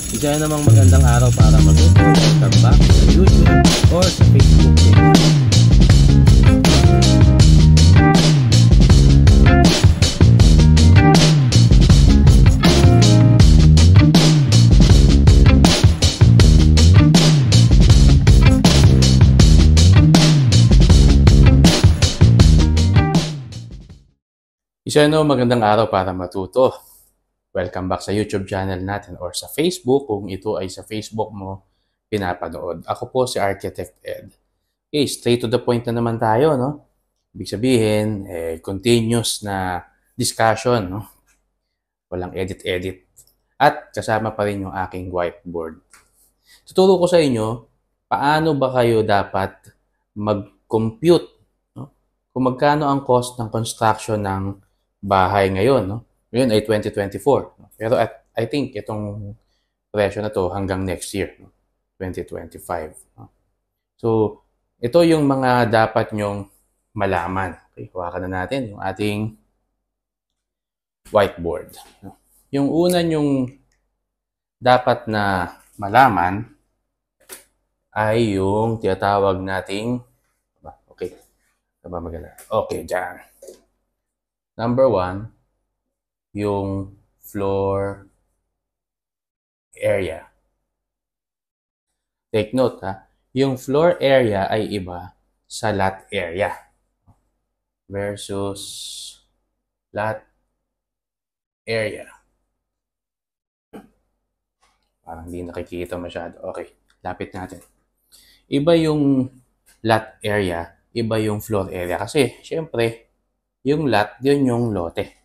Isa namang magandang araw para matuto. Welcome back sa YouTube or sa Facebook page. Isa namang magandang araw para matuto. Welcome back sa YouTube channel natin or sa Facebook kung ito ay sa Facebook mo pinapanood. Ako po si Architect Ed. Okay, straight to the point na naman tayo, no? Ibig sabihin, continuous na discussion, no? Walang edit-edit. At kasama pa rin yung aking whiteboard. Tuturo ko sa inyo paano ba kayo dapat mag-compute, no? Kung magkano ang cost ng construction ng bahay ngayon, no? Ngayon ay 2024. Pero I think itong presyo na to hanggang next year, 2025. So, ito yung mga dapat nyong malaman. Okay, hawakan na natin yung ating whiteboard. Yung una nyong dapat na malaman ay yung tinatawag nating okay. Okay, dyan. Number 1, yung floor area. Take note ha, yung floor area ay iba sa lot area versus lot area. Parang hindi nakikita masyado. Okay, lapit natin. Iba yung lot area, iba yung floor area. Kasi, syempre, yung lot, yun yung lote.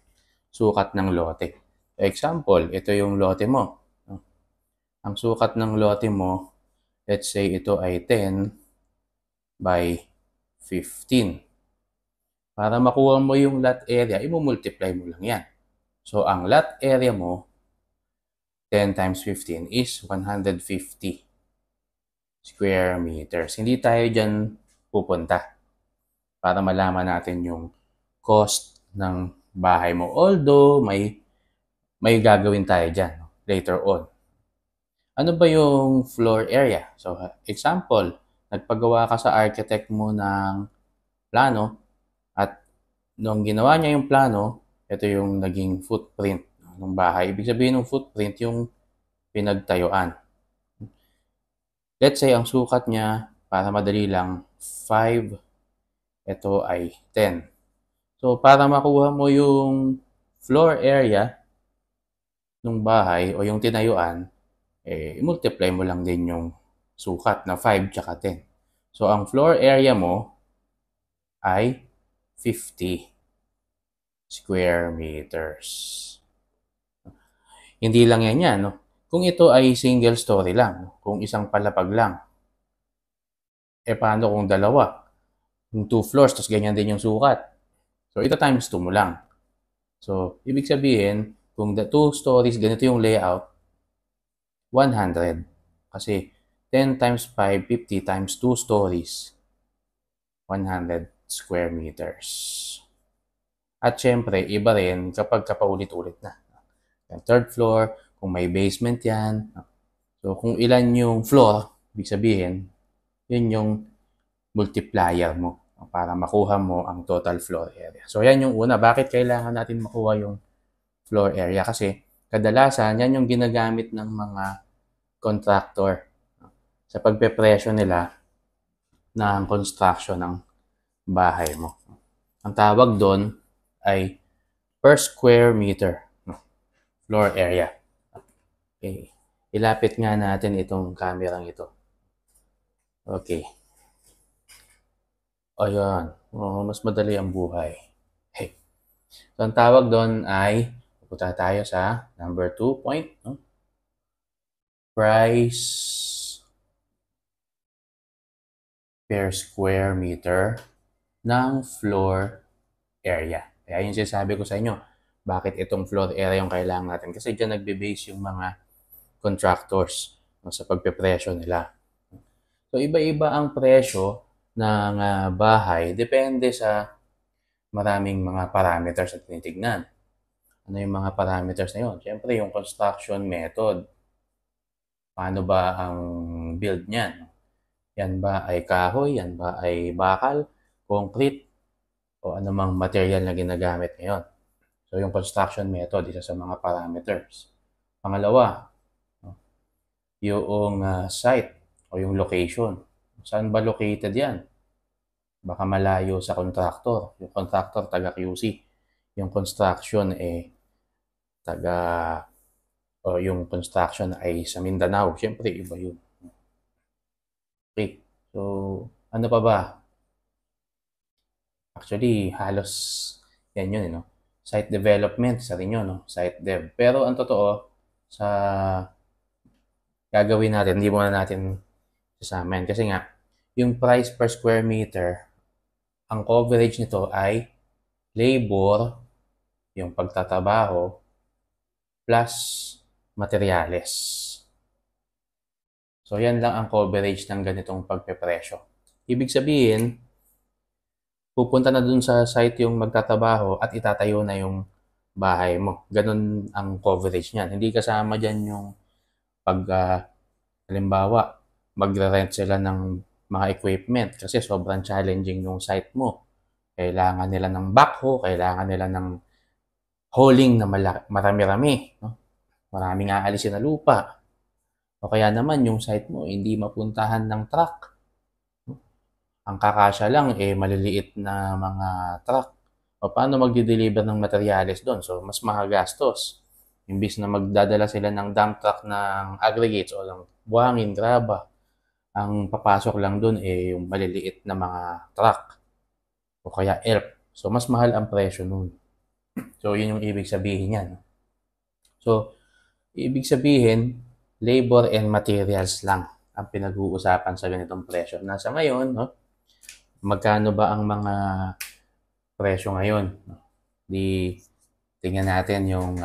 Sukat ng lote. Example, ito yung lote mo. Ang sukat ng lote mo, let's say ito ay 10 by 15. Para makuha mo yung lot area, i-multiply mo lang yan. So, ang lot area mo, 10 times 15 is 150 square meters. Hindi tayo dyan pupunta para malaman natin yung cost ng bahay mo. Although, may gagawin tayo dyan later on. Ano ba yung floor area? So, example, nagpagawa ka sa architect mo ng plano at nung ginawa niya yung plano, ito yung naging footprint ng bahay. Ibig sabihin ng footprint yung pinagtayuan. Let's say, ang sukat niya, para madali lang, 5, ito ay 10. So, para makuha mo yung floor area ng bahay o yung tinayuan, i-multiply mo lang din yung sukat na 5 tsaka 10. So, ang floor area mo ay 50 square meters. Hindi lang yan, no? Kung ito ay single story lang, kung isang palapag lang, paano kung dalawa? Kung 2 floors, tapos ganyan din yung sukat. So, ito times 2 mo lang. So, ibig sabihin, kung the 2 stories, ganito yung layout, 100. Kasi, 10 times 5, 50 times 2 stories, 100 square meters. At syempre, iba rin kapag kapaulit-ulit na. Yung third floor, kung may basement yan. So, kung ilan yung floor, ibig sabihin, yun yung multiplier mo para makuha mo ang total floor area. So, yan yung una. Bakit kailangan natin makuha yung floor area? Kasi, kadalasan, yan yung ginagamit ng mga contractor sa pagpepresyo nila ng construction ng bahay mo. Ang tawag doon ay per square meter floor area. Okay. Ilapit nga natin itong kamerang ito. Okay. Ayan. Mas madali ang buhay. Hey. So, ang tawag doon ay, pupunta tayo sa number 2 point. No? Price per square meter ng floor area. Kaya yung sinasabi ko sa inyo, bakit itong floor area yung kailangan natin? Kasi dyan nagbe-base yung mga contractors sa pagpepresyo nila. So, iba-iba ang presyo ng bahay, depende sa maraming mga parameters at tinitignan. Ano yung mga parameters na yun? Siyempre, yung construction method. Paano ba ang build niyan? Yan ba ay kahoy? Yan ba ay bakal, concrete, o anumang material na ginagamit ngayon? So, yung construction method, isa sa mga parameters. Pangalawa, no, yung site o yung location. Saan ba located yan? Baka malayo sa contractor. Yung contractor, taga QC. Yung construction, taga, o yung construction ay sa Mindanao. Siyempre, iba yun. Okay. So, ano pa ba? Actually, halos yan yun, no? Site development, sa rin yun, no? Site dev. Pero ang totoo, sa gagawin natin, hindi muna natin sasamahin. Kasi nga, yung price per square meter, ang coverage nito ay labor, yung pagtatrabaho, plus materyales. So, yan lang ang coverage ng ganitong pagpepresyo. Ibig sabihin, pupunta na dun sa site yung magtatrabaho at itatayo na yung bahay mo. Ganun ang coverage niyan. Hindi kasama dyan yung pag, halimbawa, magre-rent sila ng mga equipment kasi sobrang challenging yung site mo. Kailangan nila ng backhoe, kailangan nila ng hauling na marami-rami. No? Maraming aalisin na lupa. O kaya naman yung site mo hindi mapuntahan ng truck. No? Ang kakasya lang maliliit na mga truck. O paano magde-deliver ng materyales doon? So mas mahagastos. Imbis na magdadala sila ng dump truck ng aggregates o ng buhangin, graba, ang papasok lang doon yung maliliit na mga truck o kaya ERP. So mas mahal ang presyo noon. So yun yung ibig sabihin yan. So ibig sabihin, labor and materials lang ang pinag-uusapan sa ganitong presyo. Nasa ngayon, no? Magkano ba ang mga presyo ngayon? Di tingnan natin yung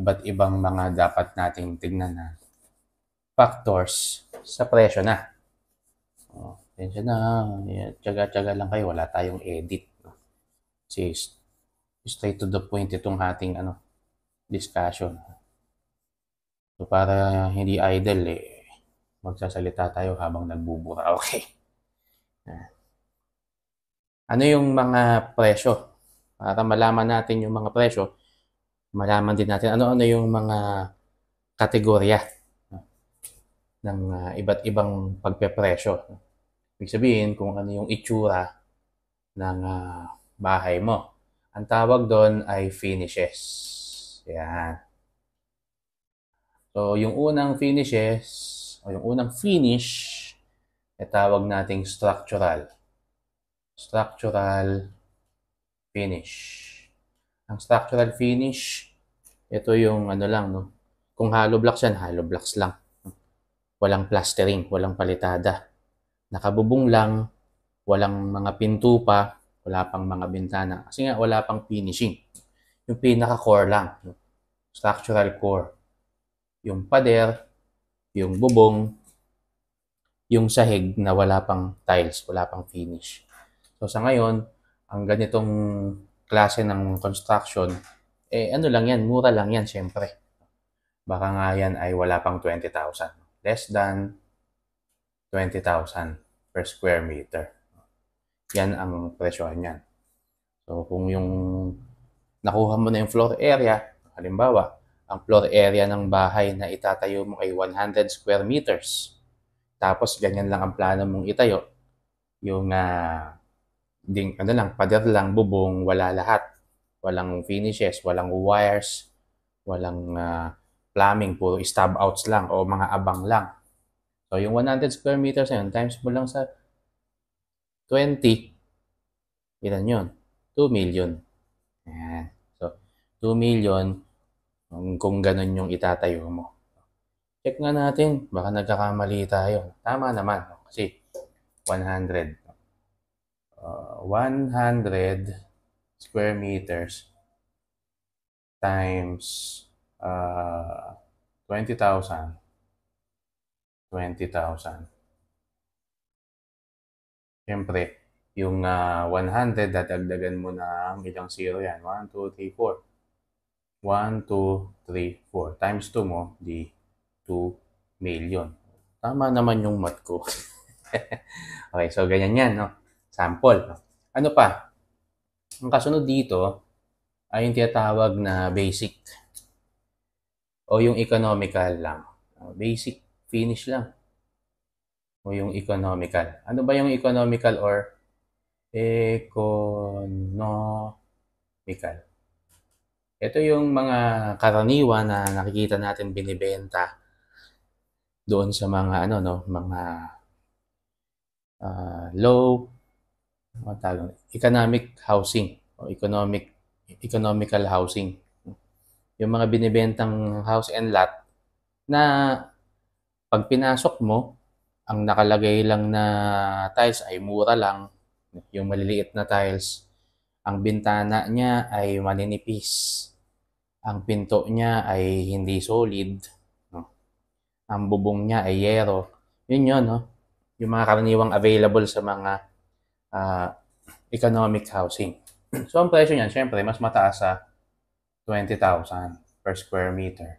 iba't ibang mga dapat nating tingnan na factors sa presyo na. Tensya na, tsaga-tsaga lang kayo, wala tayong edit. No? Kasi straight to the point itong ating discussion. So para hindi idle magsasalita tayo habang nagbubura. Okay. Ano yung mga presyo? Para malaman natin yung mga presyo, malaman din natin ano-ano yung mga kategorya ng iba't ibang pagpepresyo. Ibig sabihin kung ano yung itsura ng bahay mo. Ang tawag doon ay finishes. Yan. So, yung unang finishes, o yung unang finish, tawag nating structural. Structural finish. Ang structural finish, ito yung lang, no? Kung hollow blocks yan, hollow blocks lang. Walang plastering, walang palitada. Nakabubong lang, walang mga pinto pa, wala pang mga bintana. Kasi nga, wala pang finishing. Yung pinaka-core lang. Structural core. Yung pader, yung bubong, yung sahig na wala pang tiles, wala pang finish. So sa ngayon, ang ganitong klase ng construction, lang yan, mura lang yan syempre. Baka nga yan ay wala pang 20,000. Less than 20,000 per square meter. Yan ang presyohan yan. So kung yung nakuha mo na yung floor area, halimbawa, ang floor area ng bahay na itatayo mo ay 100 square meters. Tapos ganyan lang ang plano mong itayo. Yung pader lang, bubong, wala lahat. Walang finishes, walang wires, walang plumbing, puro stab outs lang o mga abang lang. So yung 100 square meters na yun, times mo lang sa 20, ilan yun? 2 million. Ayan. So, 2 million kung ganun yung itatayo mo. Check nga natin, baka nagkakamali tayo. Tama naman, kasi 100. 100 square meters times 20,000. 20,000. Siyempre, yung 100, dadagdagan mo ng ilang zero yan. 1, 2, 3, 4. 1, 2, 3, 4. Times 2 mo, di 2 million. Tama naman yung math ko. Okay, so ganyan yan, no? Sample. No? Ano pa? Ang kasunod dito ay yung tinatawag na basic o yung economical lang. Basic finish lang o yung economical. Ano ba yung economical or economical? Ito yung mga karaniwan na nakikita natin binibenta doon sa mga ano no, mga low economic housing o economical housing. Yung mga binibentang house and lot na pag pinasok mo, ang nakalagay lang na tiles ay mura lang. Yung maliliit na tiles. Ang bintana niya ay maninipis. Ang pinto niya ay hindi solid. No? Ang bubong niya ay yero. Yun, no? Yung mga karaniwang available sa mga economic housing. So, ang presyo niyan, syempre, mas mataas sa 20,000 per square meter.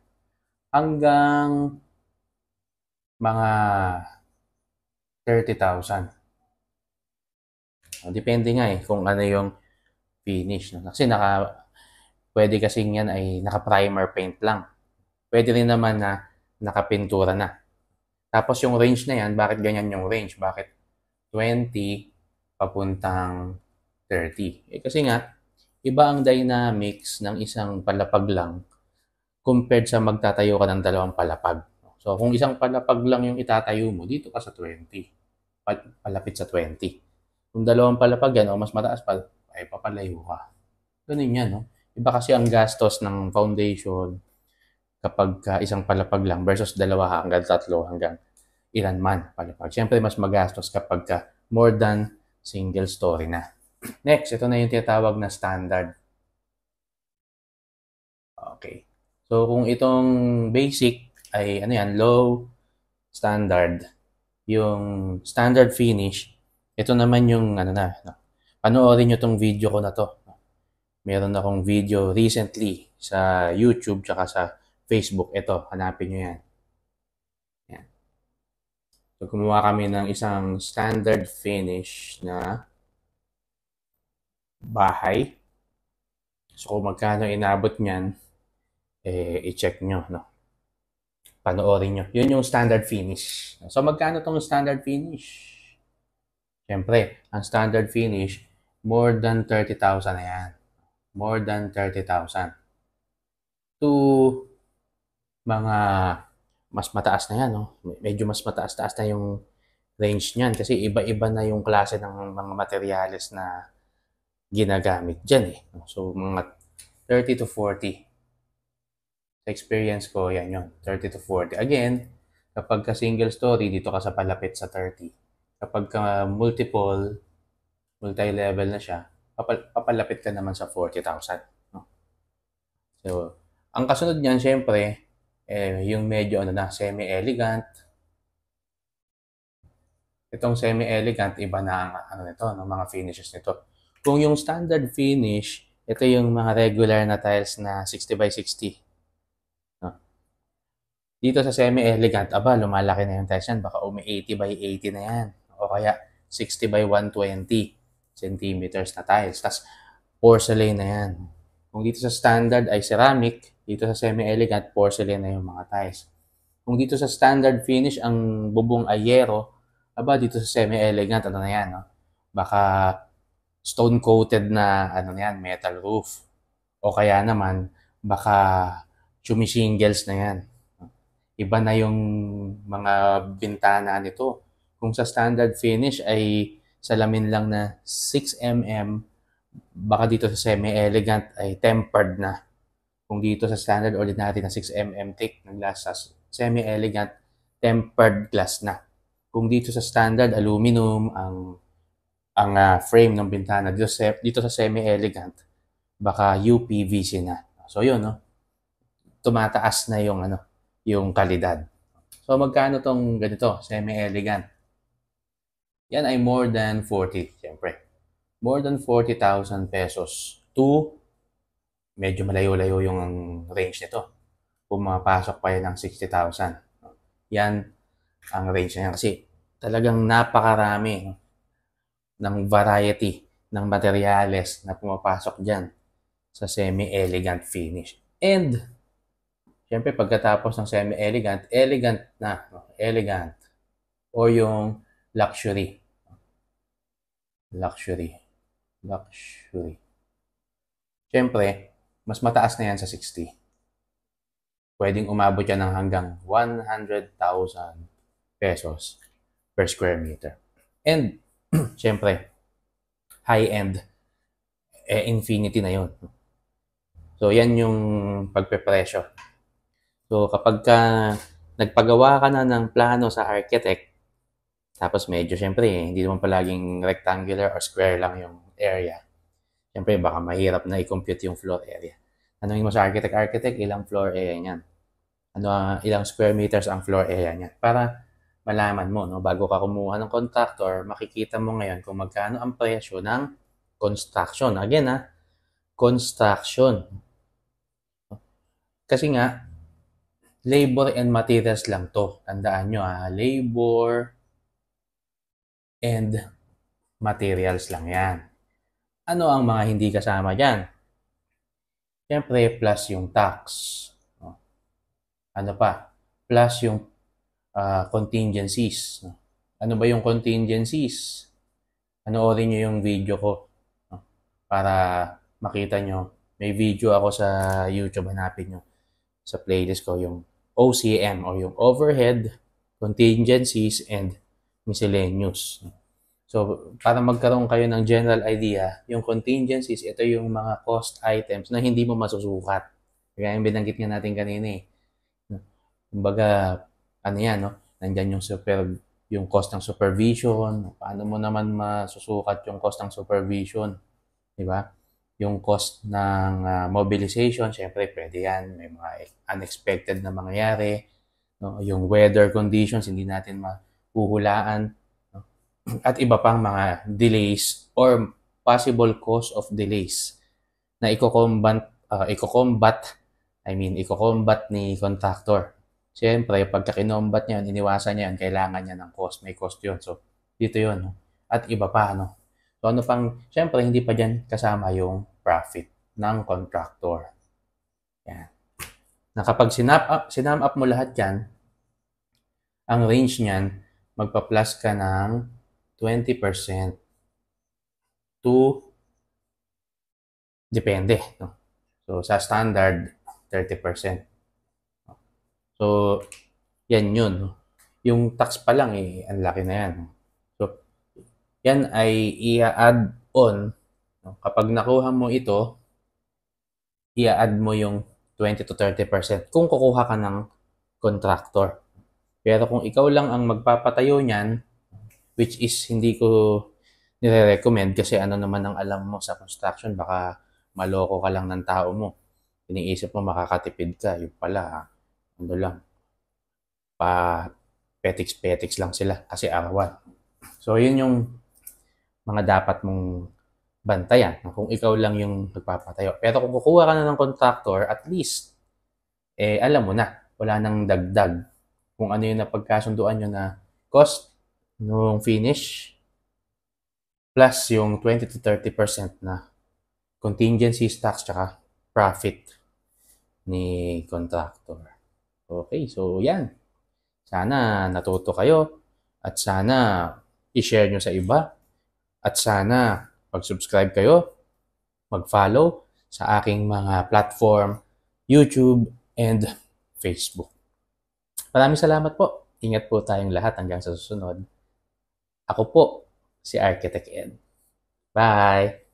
Hanggang mga 30,000. Depende nga kung ano yung finish. No? Kasi pwede kasing yan ay naka-primer paint lang. Pwede rin naman na nakapintura na. Tapos yung range na yan, bakit ganyan yung range? Bakit 20 papuntang 30? Kasi nga, iba ang dynamics ng isang palapag lang compared sa magtatayo ka ng dalawang palapag. So, kung isang palapag lang yung itatayo mo, dito ka sa 20. Palapit sa 20. Kung dalawang palapag yan, o mas mataas pa, ay papalayo ka. Ganun yan, no? Iba kasi ang gastos ng foundation kapag isang palapag lang versus dalawa hanggang tatlo hanggang ilan man palapag. Siyempre, mas magastos kapag more than single story na. Next, ito na yung tinatawag na standard. Okay. So, kung itong basic ay ano yan, low, standard, yung standard finish, ito naman yung ano na, no? Panoorin nyo tong video ko na to. Meron akong video recently sa YouTube tsaka sa Facebook. Ito, hanapin nyo yan. Yan. So, gumawa kami ng isang standard finish na bahay. So, kung magkano inabot niyan, i-check nyo, no? Panoorin nyo. Yun yung standard finish. So, magkano tong standard finish? Siyempre, ang standard finish, more than 30,000 na yan. More than 30,000. To mga mas mataas na yan, no? Medyo mas mataas-taas na yung range niyan kasi iba-iba na yung klase ng mga materyales na ginagamit dyan So, mga 30 to 40. Sa experience ko, yan yun. 30 to 40. Again, kapag ka single story, dito ka sa palapit sa 30. Kapag ka multi-level na siya, papalapit ka naman sa 40,000. No? So, ang kasunod niyan, syempre, yung medyo semi-elegant. Itong semi-elegant, iba na ang nito, ng mga finishes nito. Kung yung standard finish, ito yung mga regular na tiles na 60 by 60. No? Dito sa semi-elegant, lumalaki na yung tiles yan. Baka may 80 by 80 na yan. O kaya 60 by 120 centimeters na tiles. Tapos porcelain na yan. Kung dito sa standard ay ceramic, dito sa semi-elegant, porcelain na yung mga tiles. Kung dito sa standard finish, ang bubong ay yero, dito sa semi-elegant, ano na yan, no? Baka stone-coated na, metal roof. O kaya naman, baka chumi-shingles na yan. Iba na yung mga bintana nito. Kung sa standard finish ay salamin lang na 6mm, baka dito sa semi-elegant ay tempered na. Kung dito sa standard ordinary na 6mm thick ng glass, sa semi-elegant, tempered glass na. Kung dito sa standard aluminum ang frame ng bintana, dito sa semi-elegant, baka UPVC na. So yun, no? Tumataas na yung kalidad. So magkano tong ganito, semi-elegant? Yan ay more than 40, siyempre. More than 40,000 pesos to medyo malayo-layo yung range nito. Pumapasok pa yan ng 60,000. yan ang range niya. Kasi talagang napakarami ng variety ng materyales na pumapasok dyan sa semi-elegant finish. And, syempre, pagkatapos ng semi-elegant, elegant na. Elegant. O yung luxury. Luxury. Syempre, mas mataas na yan sa 60. Pwedeng umabot yan ng hanggang 100,000 pesos per square meter. And, syempre, high-end, infinity na yun. So, yan yung pagpepresyo. So, kapag nagpagawa ka na ng plano sa architect, tapos medyo, syempre, hindi naman palaging rectangular or square lang yung area. Syempre, baka mahirap na i-compute yung floor area. Tanungin mo sa architect, ilang floor area niyan? Ilang square meters ang floor area niyan? Para malaman mo, no? Bago ka kumuha ng contractor, makikita mo ngayon kung magkano ang presyo ng construction. Again, construction. Kasi nga, labor and materials lang to. Tandaan nyo, labor and materials lang yan. Ano ang mga hindi kasama dyan? Siyempre, plus yung tax. Ano pa? Plus yung contingencies. Ano ba yung contingencies? Panoorin nyo yung video ko para makita nyo. May video ako sa YouTube, hanapin nyo sa playlist ko yung OCM or yung Overhead, Contingencies, and Miscellaneous. So, para magkaroon kayo ng general idea, yung contingencies, ito yung mga cost items na hindi mo masusukat. Kaya yung binanggit nga natin kanina eh. Kumbaga, ano yan, no? Nandyan yung cost ng supervision. Paano mo naman masusukat yung cost ng supervision? Di ba? Yung cost ng mobilization, syempre pwede yan. May mga unexpected na mangyayari. No? Yung weather conditions, hindi natin mahuhulaan. No? At iba pang mga delays or possible cause of delays na i-combat ni contractor. Siyempre, pagka kinombat niya yun, iniwasan niya yun, kailangan niya ng cost. May cost yun. So, dito yun. No? At iba pa, no? So, siyempre, hindi pa dyan kasama yung profit ng contractor. Yan. Na kapag sinam up mo lahat yan, ang range niyan, magpa-plus ka ng 20% to, depende. No? So, sa standard, 30%. So, yan yun. Yung tax pa lang ang laki na yan. So, yan ay i-add on. Kapag nakuha mo ito, i-add mo yung 20 to 30% kung kukuha ka ng contractor. Pero kung ikaw lang ang magpapatayo niyan, which is hindi ko nire-recommend kasi ano naman ang alam mo sa construction, baka maloko ka lang ng tao mo. Iniisip mo makakatipid ka, yung pala, ano lang, petiks lang sila kasi arawan. So, yun yung mga dapat mong bantayan kung ikaw lang yung nagpapatayo. Pero kung kukuha ka na ng contractor, at least, alam mo na, wala nang dagdag. Kung ano yung napagkasunduan nyo na cost nung finish, plus yung 20 to 30% na contingency tax tsaka profit ni contractor. Okay, so yan. Sana natuto kayo at sana i-share nyo sa iba at sana mag-subscribe kayo, mag-follow sa aking mga platform, YouTube and Facebook. Maraming salamat po. Ingat po tayong lahat hanggang sa susunod. Ako po, si Architect Ed. Bye!